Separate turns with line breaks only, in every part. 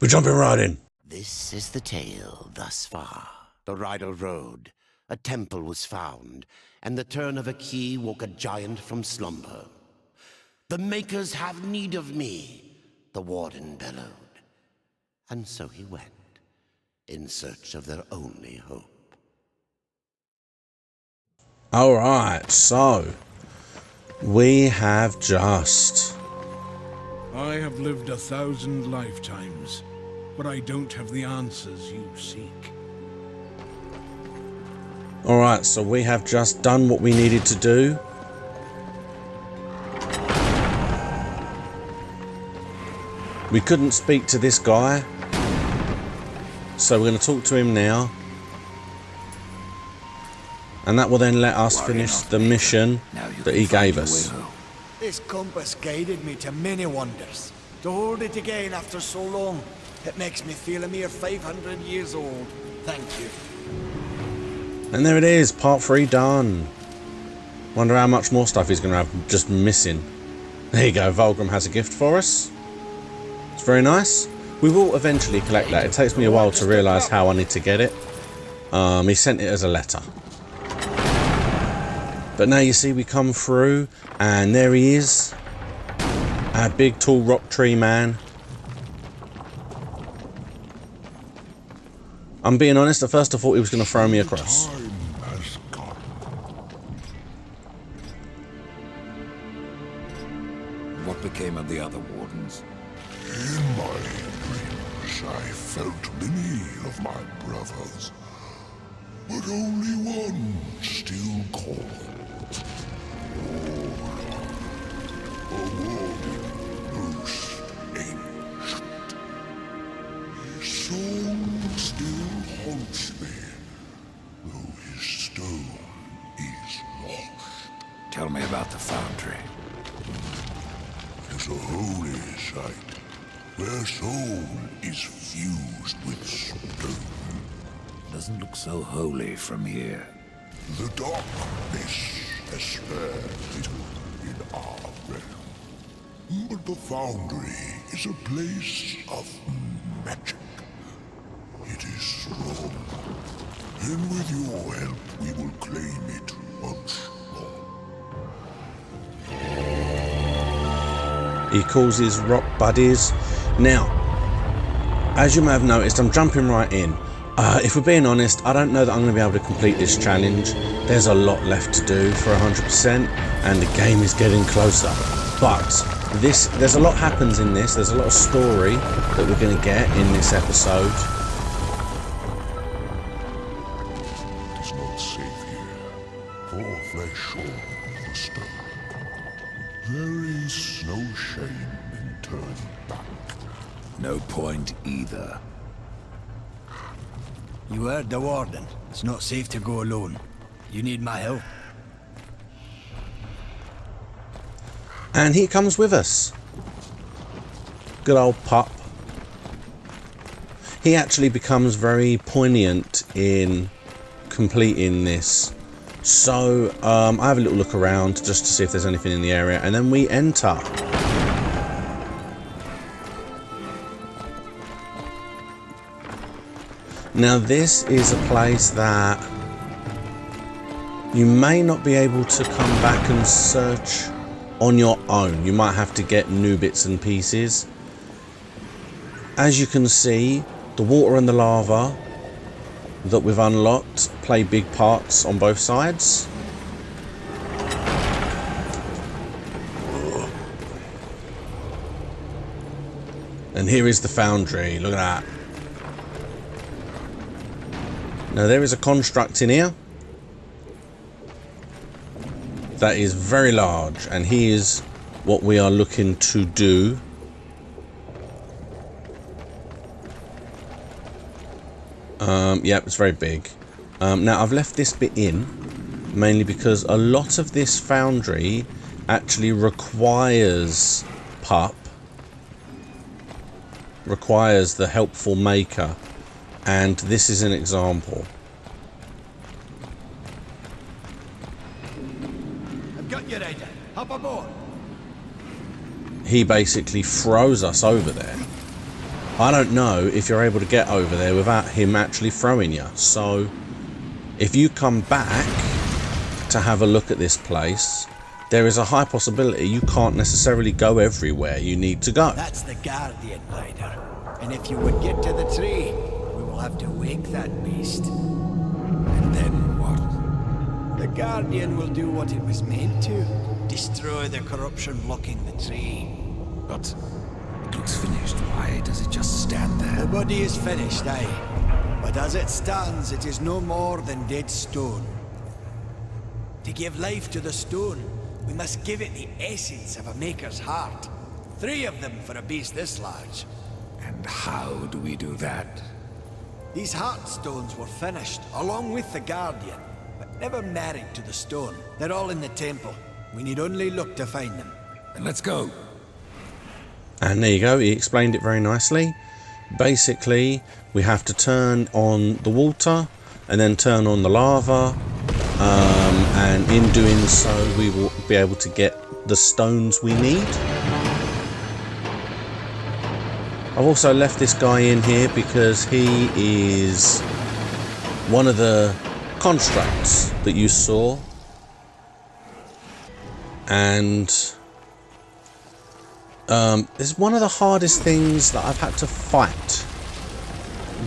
We're jumping right in.
This is the tale thus far. The rider rode, a temple was found, and the turn of a key woke a giant from slumber. The makers have need of me, the warden bellowed. And so he went, in search of their only hope.
Alright, so we have just...
I have lived 1,000 lifetimes, but I don't have the answers you seek.
Alright, so we have just done what we needed to do. We couldn't speak to this guy, so we're going to talk to him now. And that will then let us finish the mission that he gave us.
This compass guided me to many wonders. To hold it again after so long, it makes me feel a mere 500 years old. Thank you.
And there it is, part 3 done. Wonder how much more stuff he's going to have just missing. There you go, Vulgrim has a gift for us. It's very nice. We will eventually collect that. It takes me a while to realise how I need to get it. He sent it as a letter. But now you see we come through, and there he is. Our big tall rock tree man. I'm being honest, at first I thought he was going to throw me across.
Time has come.
What became of the other wardens?
In my dreams, I felt many of my brothers, but only one still called. A warning most ancient. His song still haunts me, though his stone is lost.
Tell me about the foundry.
It's a holy site, where soul is fused with stone.
Doesn't look so holy from here.
The darkness has spared little in our realm. But the foundry is a place of magic. It is strong, and with your help we will claim it once more.
He calls his rock buddies. Now, as you may have noticed, I'm jumping right in. If we're being honest, I don't know that I'm going to be able to complete this challenge. There's a lot left to do for 100%, and the game is getting closer. But there's a lot happens in this. There's a lot of story that we're going to get in this episode.
It is not safe here, for flesh or for stone. There is no shame in turning back.
No point either.
You heard the warden. It's not safe to go alone. You need my help.
And he comes with us. Good old pup. He actually becomes very poignant in completing this. So I have a little look around just to see if there's anything in the area, and then we enter. Now this is a place that you may not be able to come back and search on your own. You might have to get new bits and pieces. As you can see, the water and the lava that we've unlocked play big parts on both sides. And here is the foundry. Look at that. Now there is a construct in here that is very large, and here's what we are looking to do. Yep, it's very big. Now I've left this bit in mainly because a lot of this foundry actually requires pup, requires the helpful maker. And this is an example.
I've got you, Ryder. Hop aboard.
He basically throws us over there. I don't know if you're able to get over there without him actually throwing you. So if you come back to have a look at this place, there is a high possibility you can't necessarily go everywhere you need to go.
That's the Guardian, Rider. And if you would get to the tree, we will have to wake that beast.
And then what?
The Guardian will do what it was meant to. Destroy the corruption blocking the tree.
But it looks finished. Why does it just stand
The
there?
body is finished, aye. But as it stands, it is no more than dead stone. To give life to the stone, we must give it the essence of a maker's heart. 3 of them for a beast this large.
And how do we do that?
These heart stones were finished, along with the Guardian, but never married to the stone. They're all in the temple. We need only look to find them.
Then let's go.
And there you go, he explained it very nicely. Basically, we have to turn on the water and then turn on the lava. And in doing so, we will be able to get the stones we need. I've also left this guy in here because he is one of the constructs that you saw. And it's one of the hardest things that I've had to fight.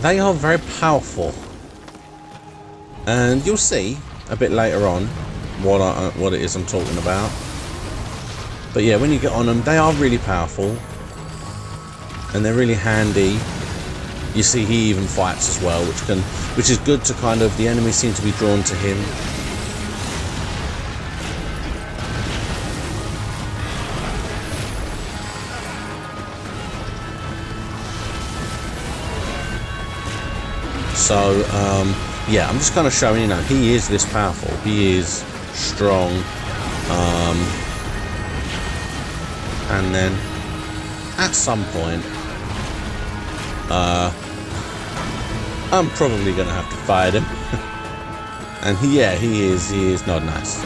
They are very powerful. And you'll see a bit later on what it is I'm talking about. But yeah, when you get on them, they are really powerful. And they're really handy. You see he even fights as well, which is good to kind of, the enemies seem to be drawn to him. So yeah, I'm just kind of showing, you know, he is this powerful, he is strong, and then at some point I'm probably gonna have to fight him. And he is not nice.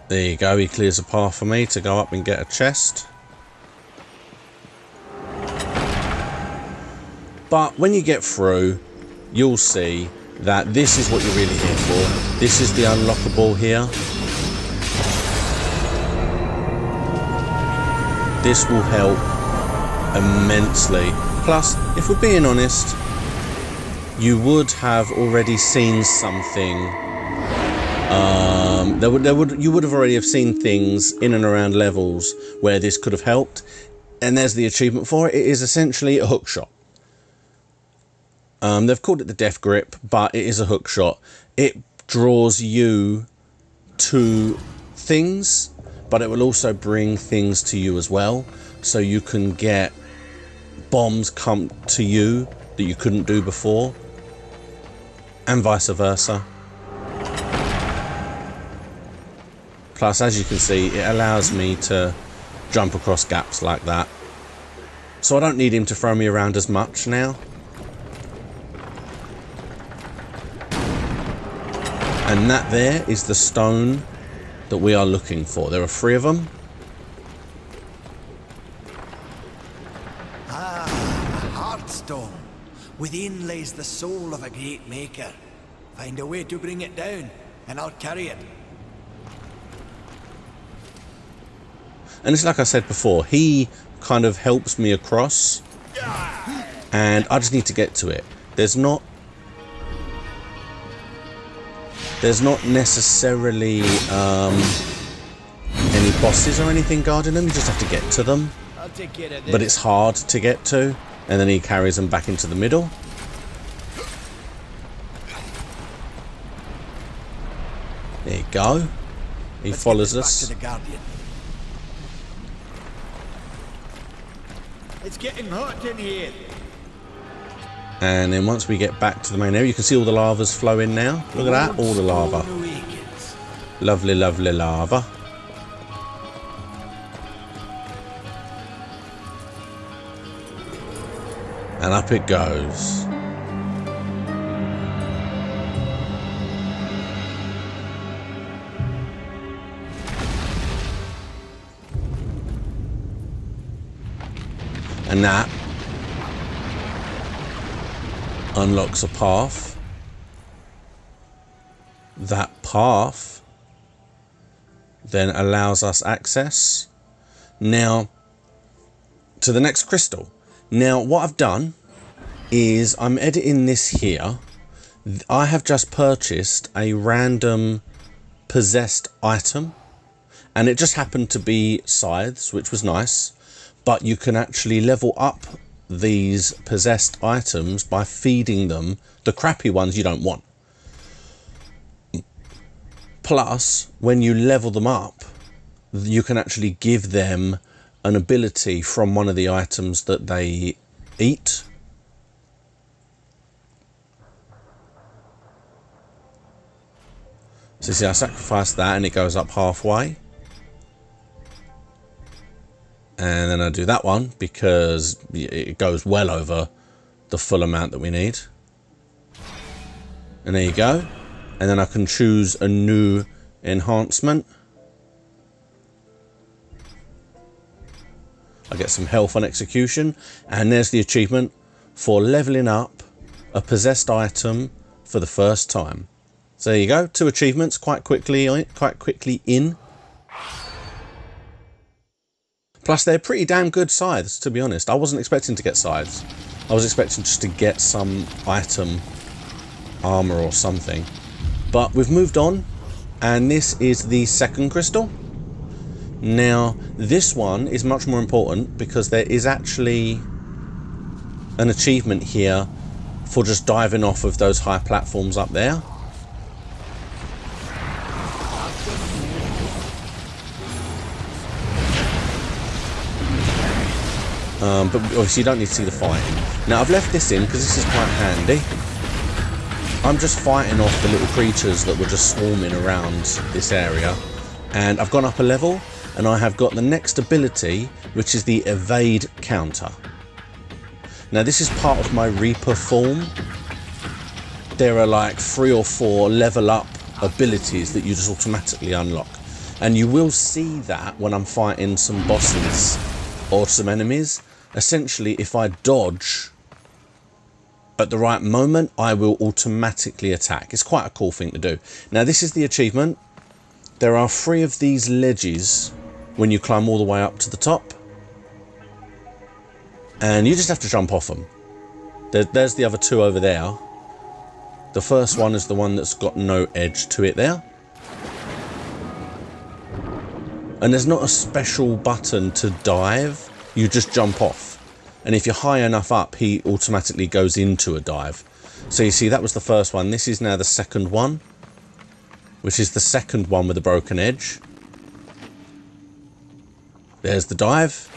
There you go, he clears a path for me to go up and get a chest. But when you get through, you'll see that this is what you're really here for. This is the unlockable here. This will help immensely. Plus, if we're being honest, you would have already seen something. You would have already have seen things in and around levels where this could have helped, and there's the achievement for it. It is essentially a hook shot. They've called it the death grip, but it is a hook shot. It draws you to things, but it will also bring things to you as well, so you can get bombs come to you that you couldn't do before, and vice versa. Plus, as you can see, it allows me to jump across gaps like that. So I don't need him to throw me around as much now. And that there is the stone that we are looking for. There are 3 of them.
Ah, a heartstone. Within lays the soul of a great maker. Find a way to bring it down, and I'll carry it.
And it's like I said before, he kind of helps me across, and I just need to get to it. There's not necessarily any bosses or anything guarding them. You just have to get to them.
I'll take care of this.
But it's hard to get to, and then he carries them back into the middle. There you go. He follows us.
Back to the Guardian. It's getting hot in here.
And then once we get back to the main area, you can see all the lava's flowing now. Look at that, all the lava. Lovely, lovely lava. And up it goes. And that unlocks a path. That path then allows us access now to the next crystal. Now what I've done is I'm editing this here. I have just purchased a random possessed item, and it just happened to be scythes, which was nice, but you can actually level up these possessed items by feeding them the crappy ones you don't want. Plus, when you level them up, you can actually give them an ability from one of the items that they eat. So see, I sacrifice that and it goes up halfway. And then I do that one because it goes well over the full amount that we need. And there you go. And then I can choose a new enhancement. I get some health on execution. And there's the achievement for leveling up a possessed item for the first time. So there you go, 2 achievements quite quickly in. Plus they're pretty damn good scythes, to be honest. I wasn't expecting to get scythes. I was expecting just to get some item, armor or something. But we've moved on, and this is the second crystal. Now this one is much more important because there is actually an achievement here for just diving off of those high platforms up there. But obviously you don't need to see the fighting. Now I've left this in because this is quite handy. I'm just fighting off the little creatures that were just swarming around this area. And I've gone up a level and I have got the next ability, which is the evade counter. Now this is part of my Reaper form. There are like 3 or 4 level up abilities that you just automatically unlock. And you will see that when I'm fighting some bosses or some enemies. Essentially, if I dodge at the right moment, I will automatically attack. It's quite a cool thing to do. Now this is the achievement. There are 3 of these ledges when you climb all the way up to the top. And you just have to jump off them. There's the other 2 over there. The first one is the one that's got no edge to it there. And there's not a special button to dive. You just jump off. And if you're high enough up, he automatically goes into a dive. So you see, that was the first one. This is now the second one, which is the second one with a broken edge. There's the dive.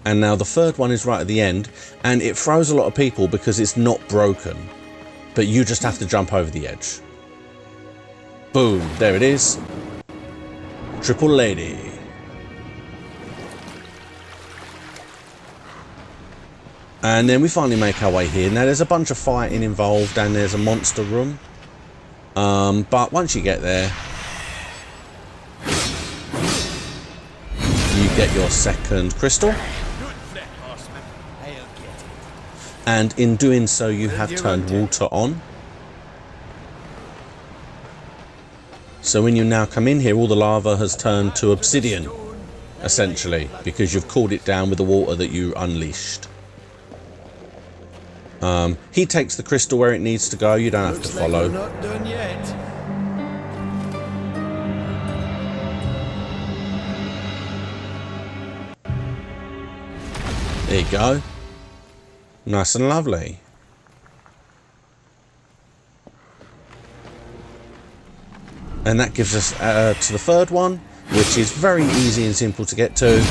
And now the third one is right at the end, and it throws a lot of people because it's not broken, but you just have to jump over the edge. Boom, there it is. Triple lady. And then we finally make our way here. Now there's a bunch of fighting involved and there's a monster room. But once you get there, you get your second crystal. And in doing so, you have turned water on. So when you now come in here, all the lava has turned to obsidian, essentially, because you've cooled it down with the water that you unleashed. He takes the crystal where it needs to go. You don't have to follow.
Not done yet.
There you go. Nice and lovely. And that gives us to the third one, which is very easy and simple to get to.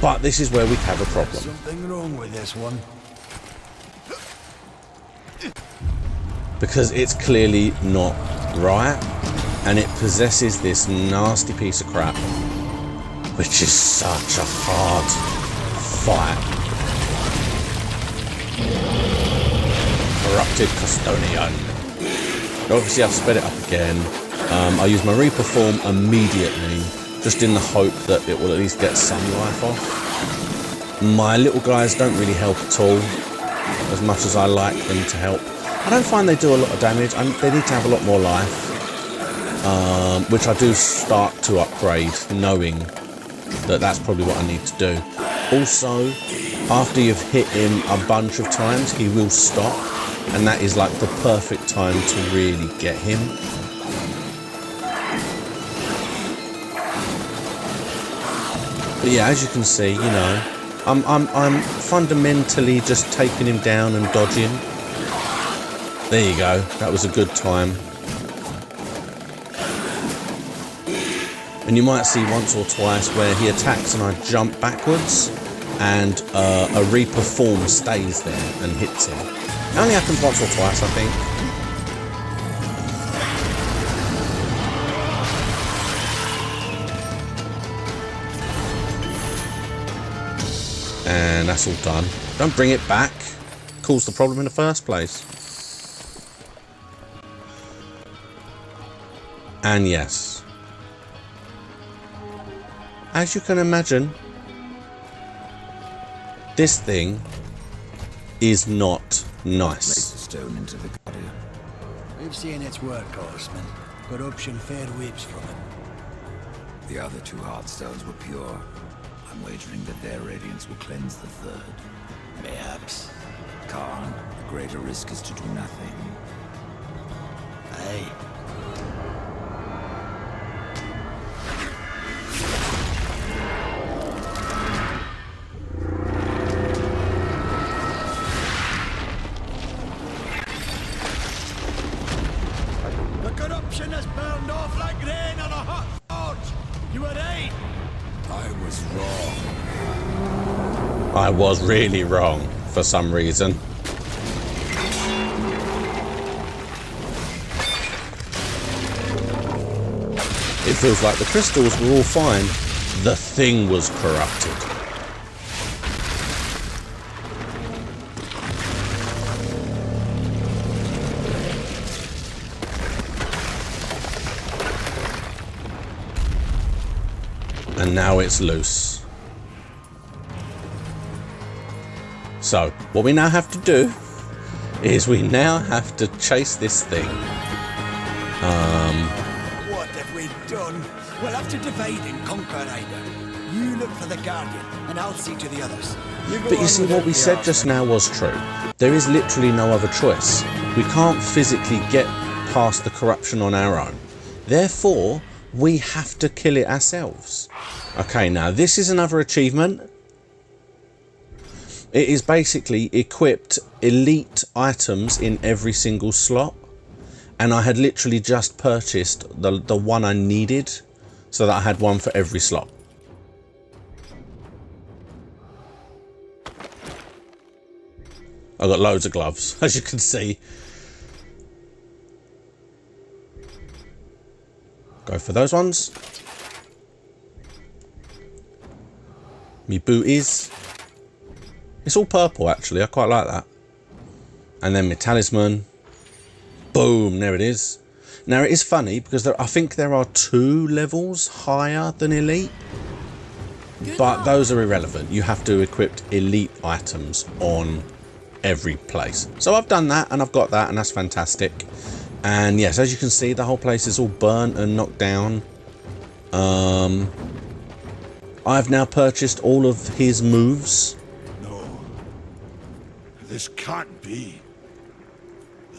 But this is where we have a problem.
Something wrong with this one.
Because it's clearly not right. And it possesses this nasty piece of crap. Which is such a hard fight. Corrupted Custodian. Obviously I've sped it up again. I use my Reaper form immediately just in the hope that it will at least get some life off. My little guys don't really help at all, as much as I like them to help. I don't find they do a lot of damage. They need to have a lot more life, which I do start to upgrade, knowing that that's probably what I need to do. Also, after you've hit him a bunch of times, he will stop, and that is like the perfect time to really get him. But yeah, as you can see, you know, I'm fundamentally just taking him down and dodging. There you go. That was a good time. And you might see once or twice where he attacks and I jump backwards, and a Reaper form stays there and hits him. It only happens once or twice, I think. And that's all done. Don't bring it back. Caused the problem in the first place. And yes, as you can imagine, this thing is not nice.
Place the stone into the guardian.
We've seen its work, horseman. Corruption fair weeps from it.
The other two heartstones were pure. I'm wagering that their radiance will cleanse the third.
Mayhaps.
Khan, the greater risk is to do nothing.
Aye. The corruption has burned off like rain on a hot forge. You were right.
I was wrong.
I was really wrong for some reason. It feels like the crystals were all fine. The thing was corrupted. And now it's loose. So, what we now have to do is we now have to chase this thing.
What have we done? We'll have to divide and conquer, either. You look for the Guardian, and I'll see to the others.
But you see, what we said just now was true. There is literally no other choice. We can't physically get past the corruption on our own. Therefore, we have to kill it ourselves. Okay, now this is another achievement. It is basically equipped elite items in every single slot. And I had literally just purchased the one I needed, so that I had one for every slot. I've got loads of gloves, as you can see. Go for those ones. Me booties. It's all purple, actually. I quite like that. And then my talisman. Boom, there it is. Now, it is funny because I think there are 2 levels higher than elite. But those are irrelevant. You have to equip elite items on every place. So I've done that and I've got that, and that's fantastic. And yes, as you can see, the whole place is all burnt and knocked down. I've now purchased all of his moves.
No. This can't be.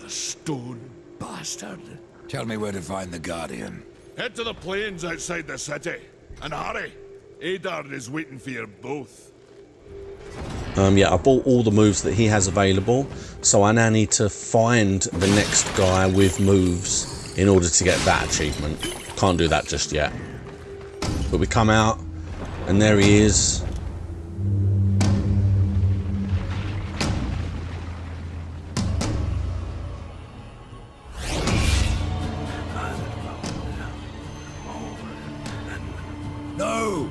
The stone bastard.
Tell me where to find the Guardian.
Head to the plains outside the city. And hurry. Adar is waiting for you both.
Yeah, I bought all the moves that he has available, so I now need to find the next guy with moves in order to get that achievement. Can't do that just yet. But we come out, and there he is.
No!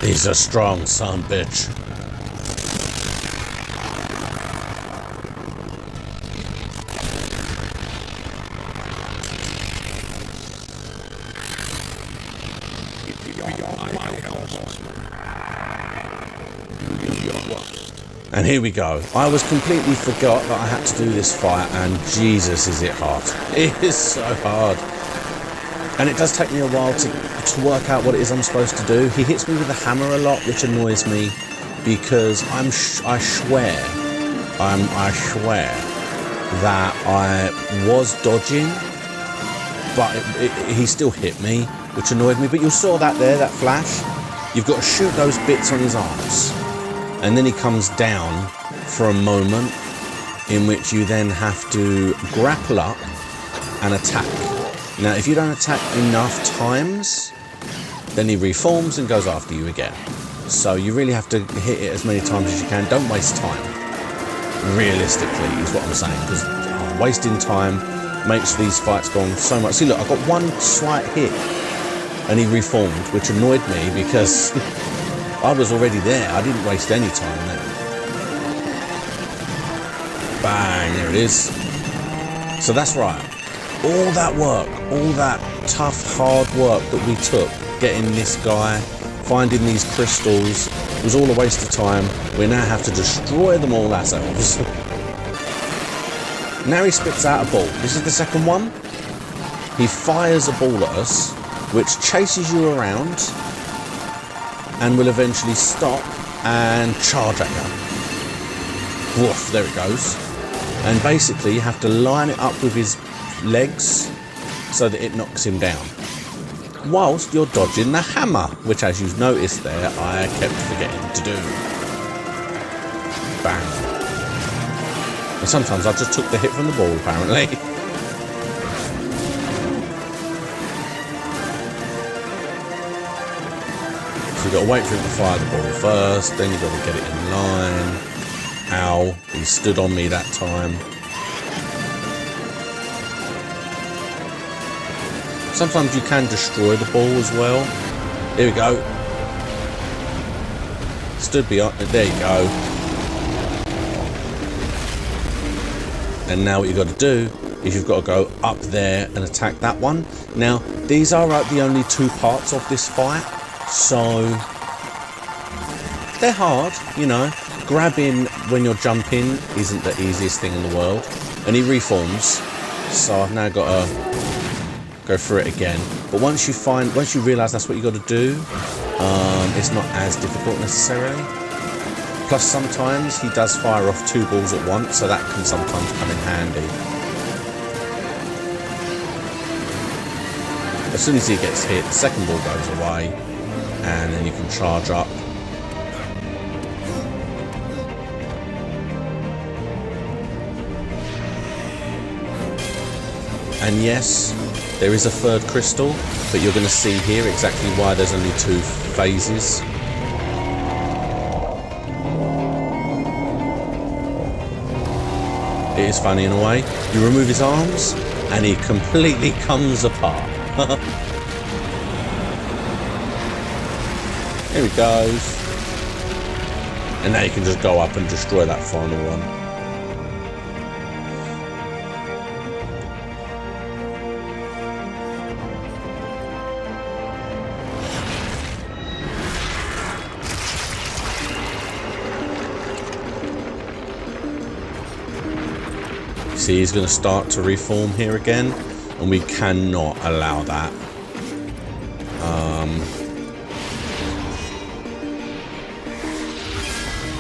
He's a strong son, bitch. And here we go. I was completely forgot that I had to do this fight, and Jesus, is it hard. It is so hard. And it does take me a while to work out what it is I'm supposed to do. He hits me with a hammer a lot, which annoys me, because I swear that I was dodging, but he still hit me, which annoyed me. But you saw that there, that flash. You've got to shoot those bits on his arms. And then he comes down for a moment in which you then have to grapple up and attack. Now, if you don't attack enough times, then he reforms and goes after you again. So you really have to hit it as many times as you can. Don't waste time. Realistically, is what I'm saying, because wasting time makes these fights go on so much. See, look, I got one slight hit and he reformed, which annoyed me because I was already there. I didn't waste any time there. Bang, there it is. So that's right. All that work, all that tough, hard work that we took, getting this guy, finding these crystals, was all a waste of time. We now have to destroy them all ourselves. Now he spits out a ball. This is the second one. He fires a ball at us, which chases you around and will eventually stop and charge at you. Woof, there it goes. And basically you have to line it up with his legs so that it knocks him down, whilst you're dodging the hammer, which, as you've noticed there, I kept forgetting to do. Bang. And sometimes I just took the hit from the ball, apparently. So you've got to wait for him to fire the ball first, then you've got to get it in line. Ow, he stood on me that time. Sometimes you can destroy the ball as well. Here we go. Stood behind it. There you go. And now what you've got to do is you've got to go up there and attack that one. Now, these are the only two parts of this fight, so they're hard, you know. Grabbing when you're jumping isn't the easiest thing in the world. And he reforms, so I've now got to go through it again. But once you realise that's what you got to do, it's not as difficult necessarily. Plus sometimes he does fire off two balls at once, so that can sometimes come in handy. As soon as he gets hit, the second ball goes away, and then you can charge up. And yes, there is a third crystal, but you're going to see here exactly why there's only two phases. It is funny in a way. You remove his arms, and he completely comes apart. Here he goes. And now you can just go up and destroy that final one. See, he's going to start to reform here again, and we cannot allow that.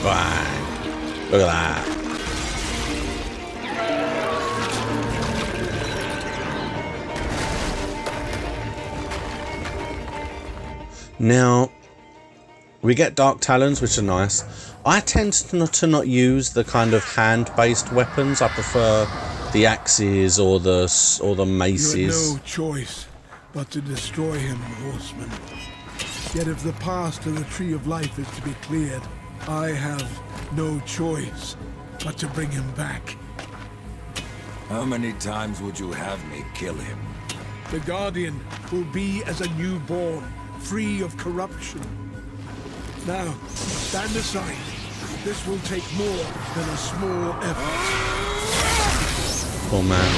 Bang! Look at that. Now, we get Dark Talons, which are nice. I tend to not use the kind of hand-based weapons. I prefer the axes or the maces.
You had no choice but to destroy him, horseman. Yet if the path to the Tree of Life is to be cleared, I have no choice but to bring him back.
How many times would you have me kill him?
The Guardian will be as a newborn, free of corruption. Now, stand aside. This will take more than a small effort.
Poor man.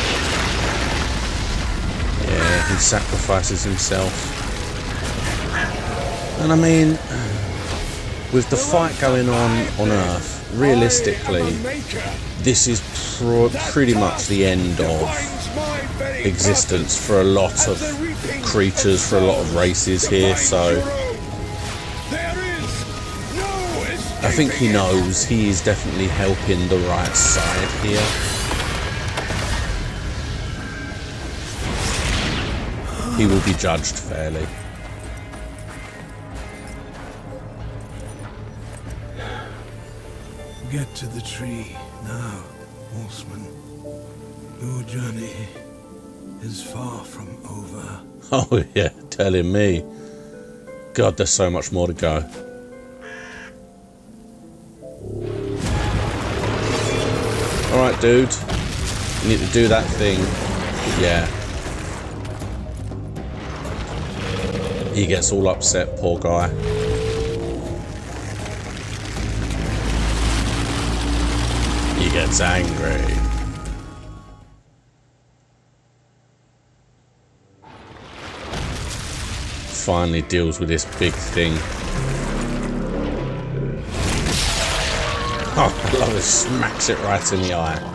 Yeah, he sacrifices himself. And I mean, with the fight going on Earth, realistically, this is pretty much the end of existence for a lot of creatures, for a lot of races here, so I think he knows he is definitely helping the right side here. He will be judged fairly.
Get to the tree now, horseman. Your journey is far from over.
Oh yeah, telling me. God, there's so much more to go. Alright, dude. You need to do that thing. Yeah. He gets all upset, poor guy. He gets angry. Finally deals with this big thing. Oh, I love it. Smacks it right in the eye.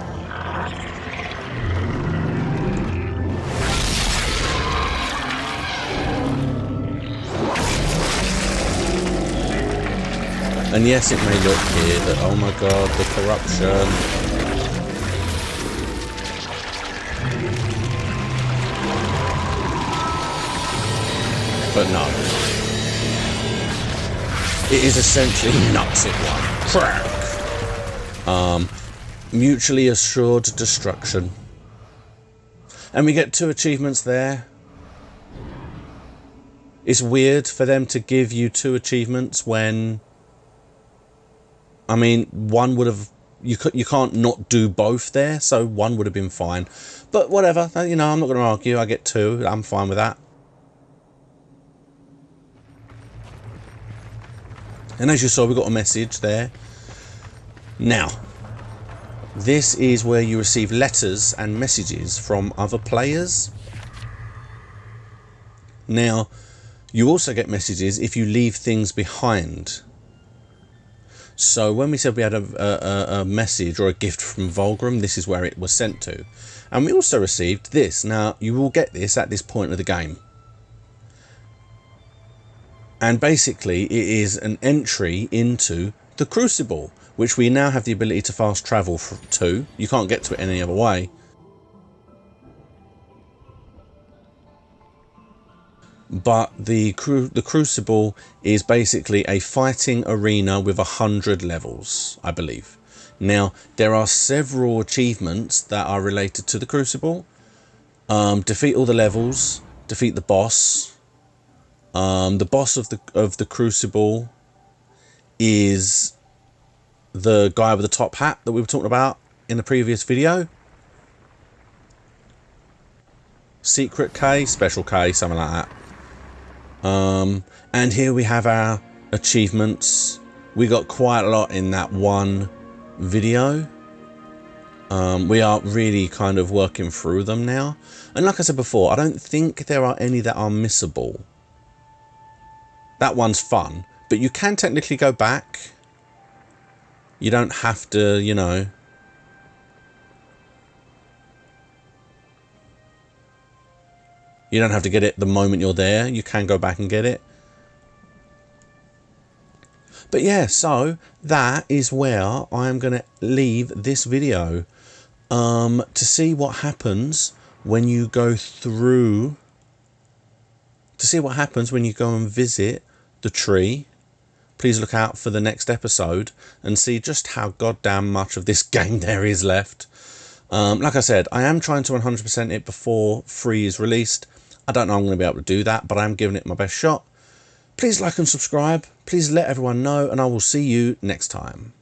And yes, it may look here that, oh my god, the corruption. But no. It is essentially nuts it one. Crack! Mutually assured destruction. And we get 2 achievements there. It's weird for them to give you 2 achievements when... I mean, one would have... You can't not do both there, so one would have been fine. But whatever, you know, I'm not going to argue. I get 2. I'm fine with that. And as you saw, we got a message there. Now, this is where you receive letters and messages from other players. Now, you also get messages if you leave things behind. So when we said we had a message or a gift from Vulgrim, this is where it was sent to. And we also received this. Now, you will get this at this point of the game. And basically, it is an entry into the Crucible, which we now have the ability to fast travel to. You can't get to it any other way. But the Crucible is basically a fighting arena with 100 levels, I believe. Now, there are several achievements that are related to the Crucible. Defeat all the levels, defeat the boss. The boss of the Crucible is the guy with the top hat that we were talking about in the previous video. Secret K, Special K, something like that. And here we have our achievements. We got quite a lot in that one video. We are really kind of working through them now. And like I said before, I don't think there are any that are missable. That one's fun, but you can technically go back. You don't have to, you know. You don't have to get it the moment you're there. You can go back and get it. But yeah, so that is where I'm going to leave this video. To see what happens when you go through... To see what happens when you go and visit the tree. Please look out for the next episode and see just how goddamn much of this game there is left. Like I said, I am trying to 100% it before 3 is released. I don't know I'm going to be able to do that, but I'm giving it my best shot. Please like and subscribe. Please let everyone know, and I will see you next time.